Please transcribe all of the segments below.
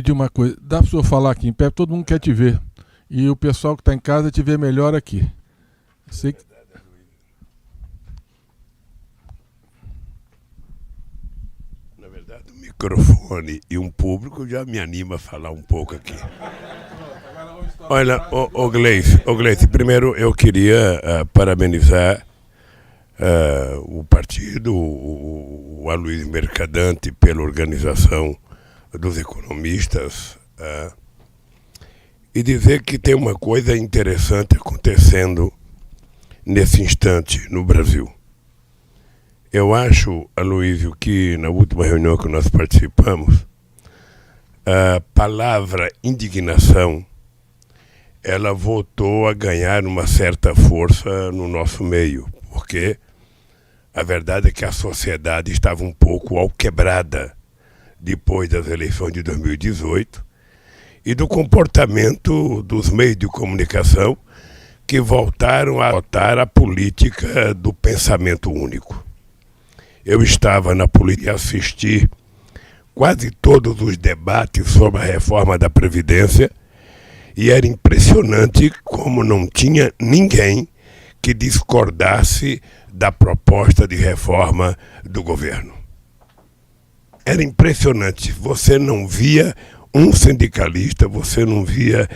pedir uma coisa. Dá para o senhor falar aqui em pé? Todo mundo quer te ver. E o pessoal que está em casa te vê melhor aqui. Sei que... Na verdade, o microfone e um público já me anima a falar um pouco aqui. Olha, ô Gleice, primeiro eu queria parabenizar o partido, o Aloysio Mercadante, pela organização dos economistas, e dizer que tem uma coisa interessante acontecendo nesse instante no Brasil. Eu acho, Aloysio, que na última reunião que nós participamos, a palavra indignação, ela voltou a ganhar uma certa força no nosso meio, porque a verdade é que a sociedade estava um pouco alquebrada depois das eleições de 2018 e do comportamento dos meios de comunicação que voltaram a adotar a política do pensamento único. Eu estava na política e assisti quase todos os debates sobre a reforma da Previdência e era impressionante como não tinha ninguém que discordasse da proposta de reforma do governo. Era impressionante, você não via um sindicalista, você não via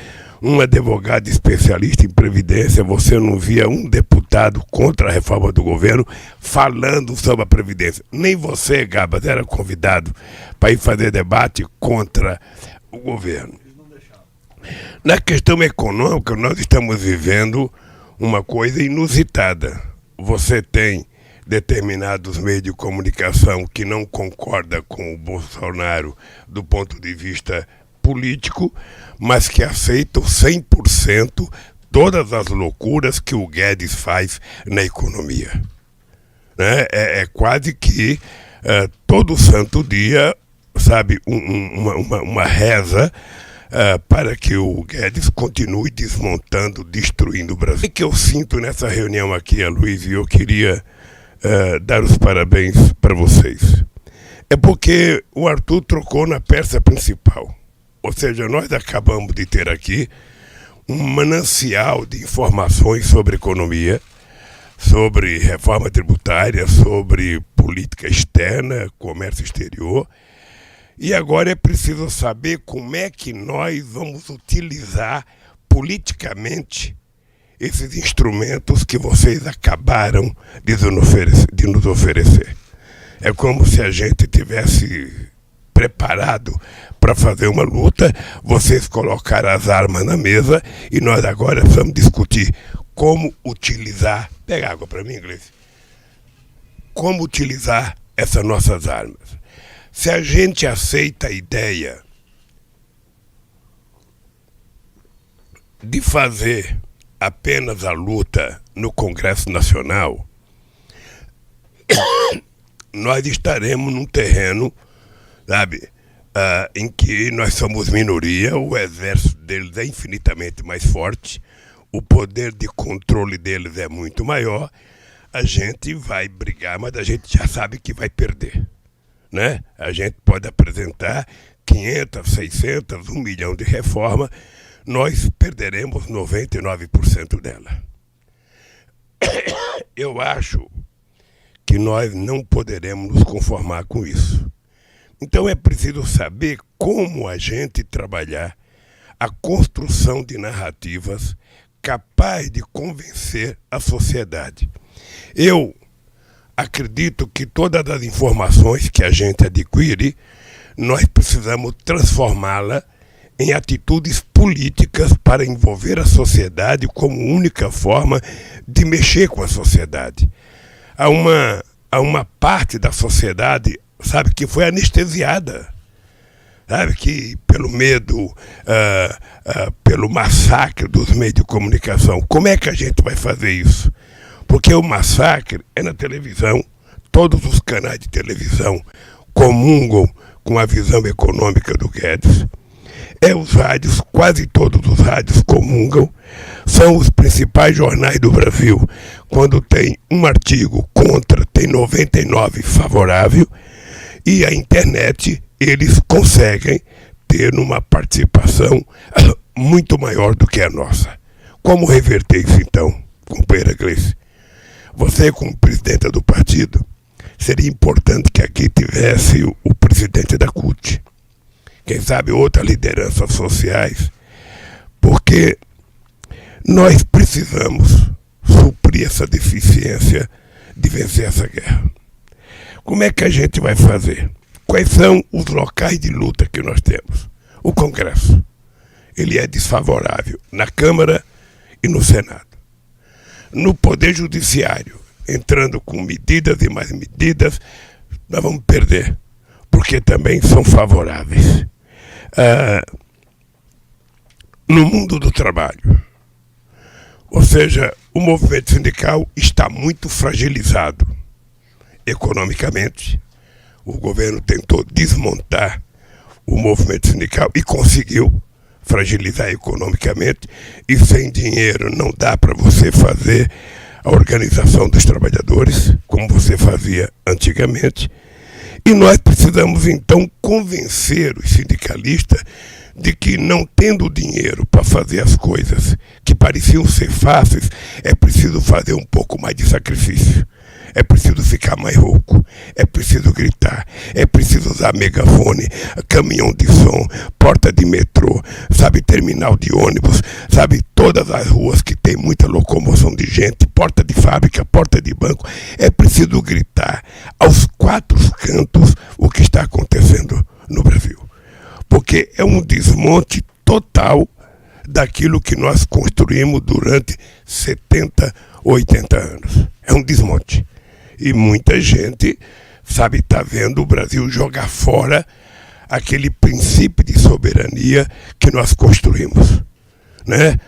um advogado especialista em Previdência, você não via um deputado contra a reforma do governo falando sobre a Previdência. Nem você, Gabas, era convidado para ir fazer debate contra o governo. Na questão econômica, nós estamos vivendo uma coisa inusitada. Você tem determinados meios de comunicação que não concordam com o Bolsonaro do ponto de vista político, mas que aceitam 100% todas as loucuras que o Guedes faz na economia. Né? É quase que todo santo dia, sabe, uma reza para que o Guedes continue desmontando, destruindo o Brasil. O que eu sinto nessa reunião aqui, Aloysio, e eu queria dar os parabéns para vocês. É porque o Arthur trocou na peça principal. Ou seja, nós acabamos de ter aqui um manancial de informações sobre economia, sobre reforma tributária, sobre política externa, comércio exterior. E agora é preciso saber como é que nós vamos utilizar politicamente esses instrumentos que vocês acabaram de nos oferecer. É como se a gente tivesse preparado para fazer uma luta, vocês colocaram as armas na mesa e nós agora vamos discutir como utilizar... Pega água para mim, Gleice. Como utilizar essas nossas armas. Se a gente aceita a ideia de fazer apenas a luta no Congresso Nacional, nós estaremos num terreno, sabe, em que nós somos minoria, o exército deles é infinitamente mais forte, o poder de controle deles é muito maior, a gente vai brigar, mas a gente já sabe que vai perder. Né? A gente pode apresentar 500, 600, 1 milhão de reformas, nós perderemos 99% dela. Eu acho que nós não poderemos nos conformar com isso. Então é preciso saber como a gente trabalhar a construção de narrativas capazes de convencer a sociedade. Eu acredito que todas as informações que a gente adquire, nós precisamos transformá-la em atitudes políticas para envolver a sociedade como única forma de mexer com a sociedade. Há uma parte da sociedade, sabe, que foi anestesiada, sabe, que pelo medo, pelo massacre dos meios de comunicação. Como é que a gente vai fazer isso? Porque o massacre é na televisão, todos os canais de televisão comungam com a visão econômica do Guedes. Os rádios, quase todos os rádios comungam, são os principais jornais do Brasil. Quando tem um artigo contra, tem 99 favorável, e a internet, eles conseguem ter uma participação muito maior do que a nossa. Como reverter isso, então, companheira Gleice? Você, como presidenta do partido, seria importante que aqui tivesse o presidente da CUT, quem sabe outras lideranças sociais, porque nós precisamos suprir essa deficiência de vencer essa guerra. Como é que a gente vai fazer? Quais são os locais de luta que nós temos? O Congresso, ele é desfavorável na Câmara e no Senado. No Poder Judiciário, entrando com medidas e mais medidas, nós vamos perder, porque também são favoráveis. No mundo do trabalho, ou seja, o movimento sindical está muito fragilizado economicamente. O governo tentou desmontar o movimento sindical e conseguiu fragilizar economicamente, e sem dinheiro não dá para você fazer a organização dos trabalhadores como você fazia antigamente. E nós precisamos então convencer os sindicalistas de que, não tendo dinheiro para fazer as coisas que pareciam ser fáceis, é preciso fazer um pouco mais de sacrifício. É preciso ficar mais rouco, é preciso gritar, é preciso usar megafone, caminhão de som, porta de metrô, sabe, terminal de ônibus, sabe, todas as ruas que tem muita locomoção de gente, porta de fábrica, porta de banco. É preciso gritar aos quatro cantos o que está acontecendo no Brasil, porque é um desmonte total daquilo que nós construímos durante 70, 80 anos. É um desmonte. E muita gente, sabe, está vendo o Brasil jogar fora aquele princípio de soberania que nós construímos, né?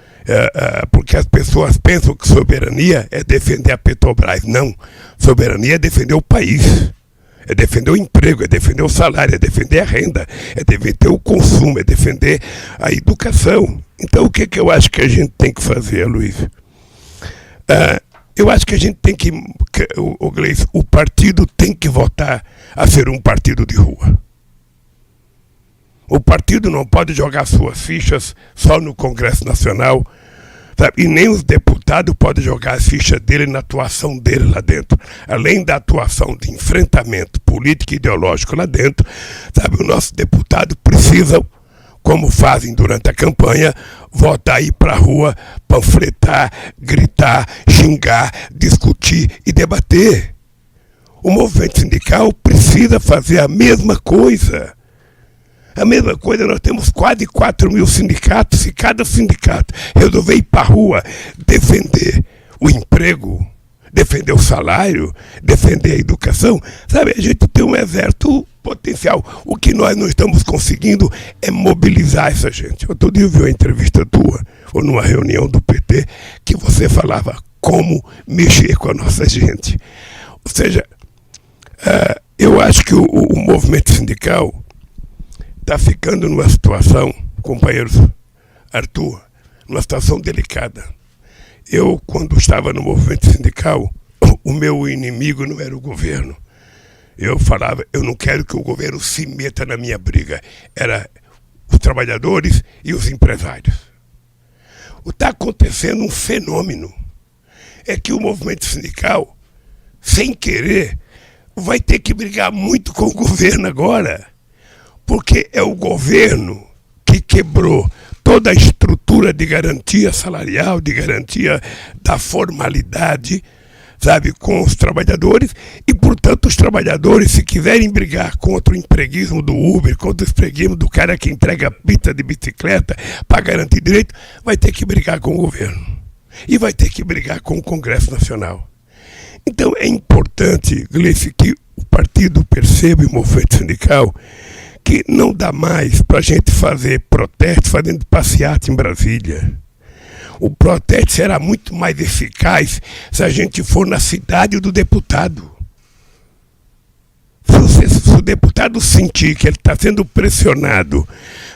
Porque as pessoas pensam que soberania é defender a Petrobras. Não, soberania é defender o país, é defender o emprego, é defender o salário, é defender a renda, é defender o consumo, é defender a educação. Então, o que eu acho que a gente tem que fazer, Luiz? Eu acho que a gente tem que, Gleice, o partido tem que voltar a ser um partido de rua. O partido não pode jogar suas fichas só no Congresso Nacional, sabe? E nem os deputados podem jogar as fichas dele na atuação dele lá dentro. Além da atuação de enfrentamento político e ideológico lá dentro, sabe, o nosso deputado precisa, como fazem durante a campanha, voltar aí para a rua, panfletar, gritar, xingar, discutir e debater. O movimento sindical precisa fazer a mesma coisa. A mesma coisa, nós temos quase 4 mil sindicatos. Se cada sindicato resolver ir para a rua defender o emprego, defender o salário, defender a educação, sabe, a gente tem um exército potencial. O que nós não estamos conseguindo é mobilizar essa gente. Outro dia eu vi uma entrevista tua, ou numa reunião do PT, que você falava como mexer com a nossa gente. Ou seja, eu acho que o movimento sindical está ficando numa situação, companheiros, Arthur, numa situação delicada. Eu, quando estava no movimento sindical, o meu inimigo não era o governo. Eu falava, eu não quero que o governo se meta na minha briga. Era os trabalhadores e os empresários. Está acontecendo um fenômeno. É que o movimento sindical, sem querer, vai ter que brigar muito com o governo agora. Porque é o governo que quebrou toda a estrutura de garantia salarial, de garantia da formalidade, sabe, com os trabalhadores, e, portanto, os trabalhadores, se quiserem brigar contra o empreguismo do Uber, contra o empreguismo do cara que entrega pizza de bicicleta para garantir direito, vai ter que brigar com o governo. E vai ter que brigar com o Congresso Nacional. Então, é importante, Gleice, que o partido perceba, e o movimento sindical, que não dá mais para a gente fazer protesto fazendo passeata em Brasília. O protesto será muito mais eficaz se a gente for na cidade do deputado. Se o deputado sentir que ele está sendo pressionado,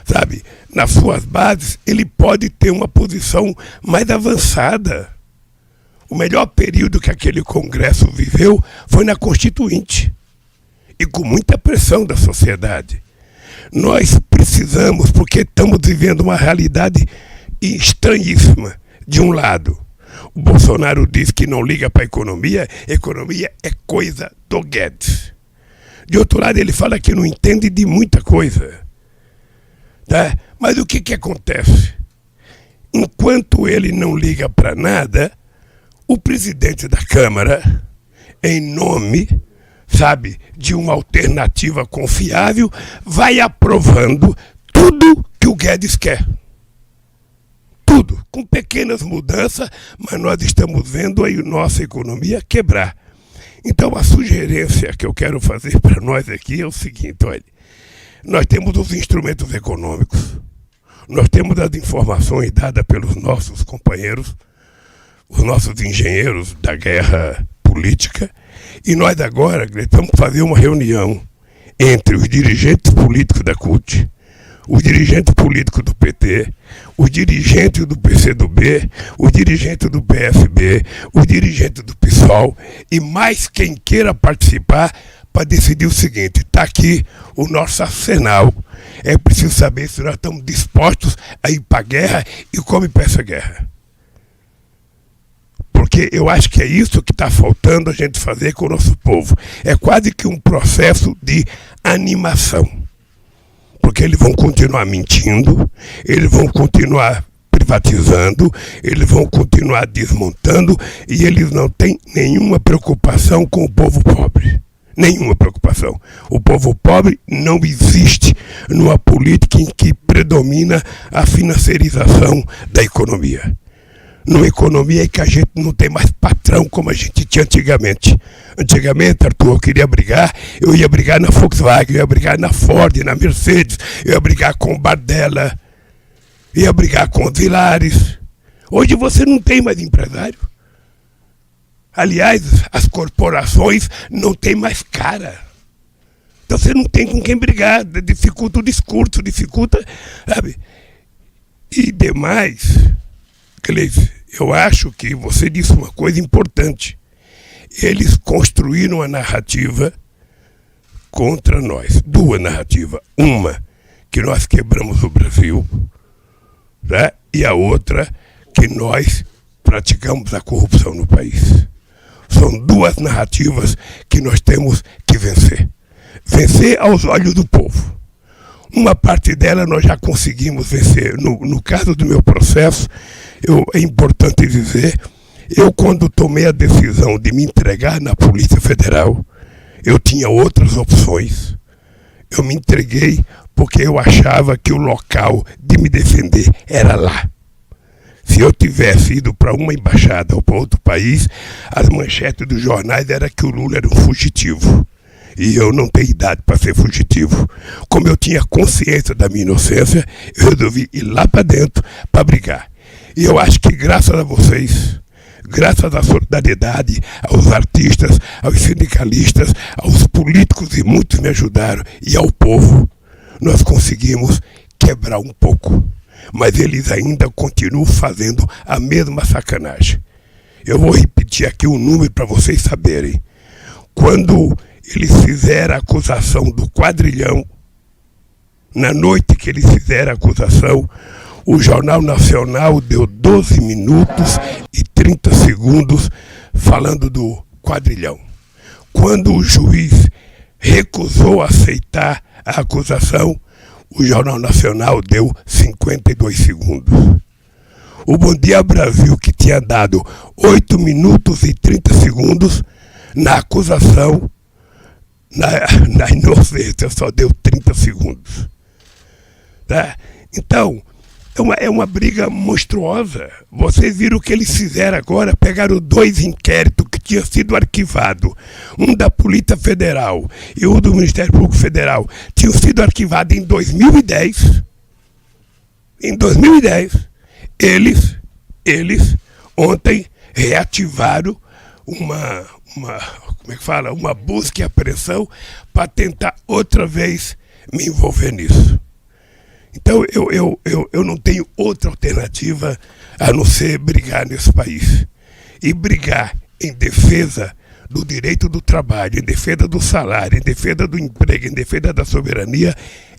sabe, nas suas bases, ele pode ter uma posição mais avançada. O melhor período que aquele Congresso viveu foi na Constituinte, e com muita pressão da sociedade. Nós precisamos, porque estamos vivendo uma realidade estranhíssima. De um lado, o Bolsonaro diz que não liga para a economia é coisa do Guedes. De outro lado, ele fala que não entende de muita coisa. Tá? Mas o que acontece? Enquanto ele não liga para nada, o presidente da Câmara, em nome, sabe, de uma alternativa confiável, vai aprovando tudo que o Guedes quer. Tudo, com pequenas mudanças, mas nós estamos vendo aí nossa economia quebrar. Então a sugerência que eu quero fazer para nós aqui é o seguinte, olha, nós temos os instrumentos econômicos, nós temos as informações dadas pelos nossos companheiros, os nossos engenheiros da guerra política, e nós agora vamos fazer uma reunião entre os dirigentes políticos da CUT, os dirigentes políticos do PT, os dirigentes do PCdoB, os dirigentes do PSB, os dirigentes do PSOL e mais quem queira participar para decidir o seguinte, está aqui o nosso arsenal, é preciso saber se nós estamos dispostos a ir para a guerra e como ir para essa guerra. Porque eu acho que é isso que está faltando a gente fazer com o nosso povo. É quase que um processo de animação. Porque eles vão continuar mentindo, eles vão continuar privatizando, eles vão continuar desmontando e eles não têm nenhuma preocupação com o povo pobre. Nenhuma preocupação. O povo pobre não existe numa política em que predomina a financiarização da economia. Numa economia em que a gente não tem mais patrão como a gente tinha antigamente. Antigamente, Arthur, eu queria brigar, eu ia brigar na Volkswagen, eu ia brigar na Ford, na Mercedes, eu ia brigar com o Bardella, ia brigar com os Vilares. Hoje você não tem mais empresário. Aliás, as corporações não têm mais cara. Então você não tem com quem brigar, dificulta o discurso, dificulta, sabe? E demais, Cleiton, eu acho que você disse uma coisa importante. Eles construíram a narrativa contra nós. Duas narrativas. Uma, que nós quebramos o Brasil, né? E a outra, que nós praticamos a corrupção no país. São duas narrativas que nós temos que vencer. Vencer aos olhos do povo. Uma parte dela nós já conseguimos vencer. No caso do meu processo, é importante dizer, eu quando tomei a decisão de me entregar na Polícia Federal, eu tinha outras opções. Eu me entreguei porque eu achava que o local de me defender era lá. Se eu tivesse ido para uma embaixada ou para outro país, as manchetes dos jornais eram que o Lula era um fugitivo. E eu não tenho idade para ser fugitivo. Como eu tinha consciência da minha inocência, eu resolvi ir lá para dentro para brigar. E eu acho que graças a vocês, graças à solidariedade, aos artistas, aos sindicalistas, aos políticos, e muitos me ajudaram, e ao povo, nós conseguimos quebrar um pouco. Mas eles ainda continuam fazendo a mesma sacanagem. Eu vou repetir aqui um número para vocês saberem. Quando eles fizeram a acusação do quadrilhão, na noite que eles fizeram a acusação, o Jornal Nacional deu 12 minutos e 30 segundos falando do quadrilhão. Quando o juiz recusou aceitar a acusação, o Jornal Nacional deu 52 segundos. O Bom Dia Brasil, que tinha dado 8 minutos e 30 segundos, na acusação, na inocência, só deu 30 segundos. Tá? Então, é uma briga monstruosa. Vocês viram o que eles fizeram agora, pegaram 2 inquéritos que tinham sido arquivados, um da Polícia Federal e um do Ministério Público Federal, tinham sido arquivados em 2010. Em 2010, eles ontem reativaram uma busca e apreensão para tentar outra vez me envolver nisso. Então eu não tenho outra alternativa a não ser brigar nesse país. E brigar em defesa do direito do trabalho, em defesa do salário, em defesa do emprego, em defesa da soberania,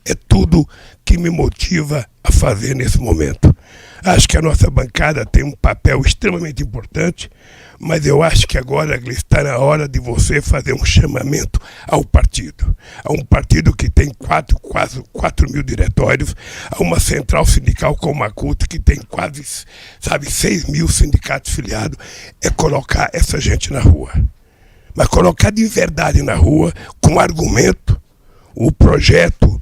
é tudo que me motiva a fazer nesse momento. Acho que a nossa bancada tem um papel extremamente importante, mas eu acho que agora está na hora de você fazer um chamamento ao partido. A um partido que tem quase 4 mil diretórios, a uma central sindical como a CUT, que tem quase, 6 mil sindicatos filiados, é colocar essa gente na rua. Mas colocar de verdade na rua, com argumento, o projeto,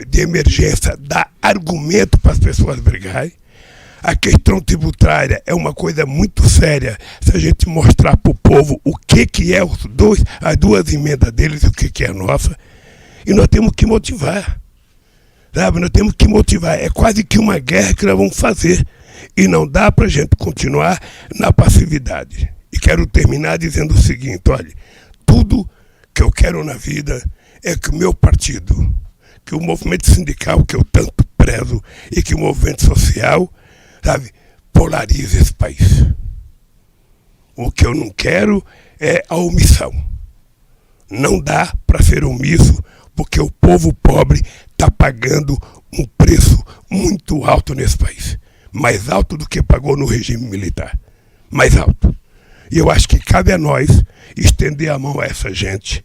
de emergência, dá argumento para as pessoas brigarem. A questão tributária é uma coisa muito séria se a gente mostrar para o povo o que é as duas emendas deles e o que é a nossa. E nós temos que motivar. Nós temos que motivar. É quase que uma guerra que nós vamos fazer. E não dá para a gente continuar na passividade. E quero terminar dizendo o seguinte, olha, tudo que eu quero na vida é que o meu partido, que o movimento sindical que eu tanto prezo e que o movimento social, polarize esse país. O que eu não quero é a omissão. Não dá para ser omisso, porque o povo pobre está pagando um preço muito alto nesse país. Mais alto do que pagou no regime militar. Mais alto. E eu acho que cabe a nós estender a mão a essa gente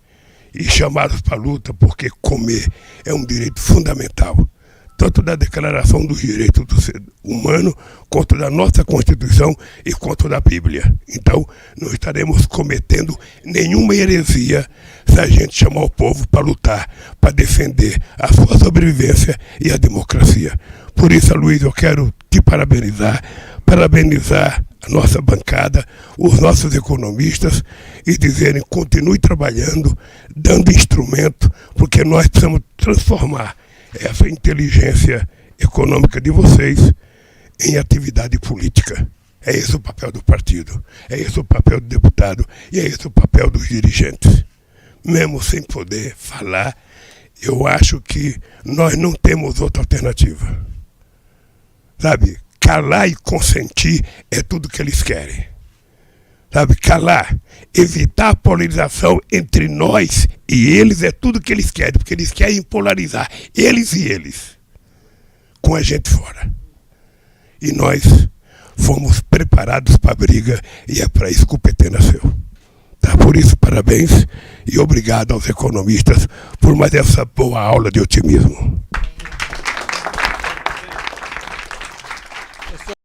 e chamá-los para a luta, porque comer é um direito fundamental, tanto da Declaração dos Direitos do Ser Humano, quanto da nossa Constituição e quanto da Bíblia. Então, não estaremos cometendo nenhuma heresia se a gente chamar o povo para lutar, para defender a sua sobrevivência e a democracia. Por isso, Luiz, eu quero te parabenizar a nossa bancada, os nossos economistas, e dizerem: continue trabalhando, dando instrumento, porque nós precisamos transformar essa inteligência econômica de vocês em atividade política. É esse o papel do partido, é esse o papel do deputado e é esse o papel dos dirigentes. Mesmo sem poder falar, eu acho que nós não temos outra alternativa. Calar e consentir é tudo que eles querem. Calar, evitar a polarização entre nós e eles é tudo que eles querem, porque eles querem polarizar, eles e eles, com a gente fora. E nós fomos preparados para a briga e é para isso que o PT nasceu. Por isso, parabéns e obrigado aos economistas por mais essa boa aula de otimismo.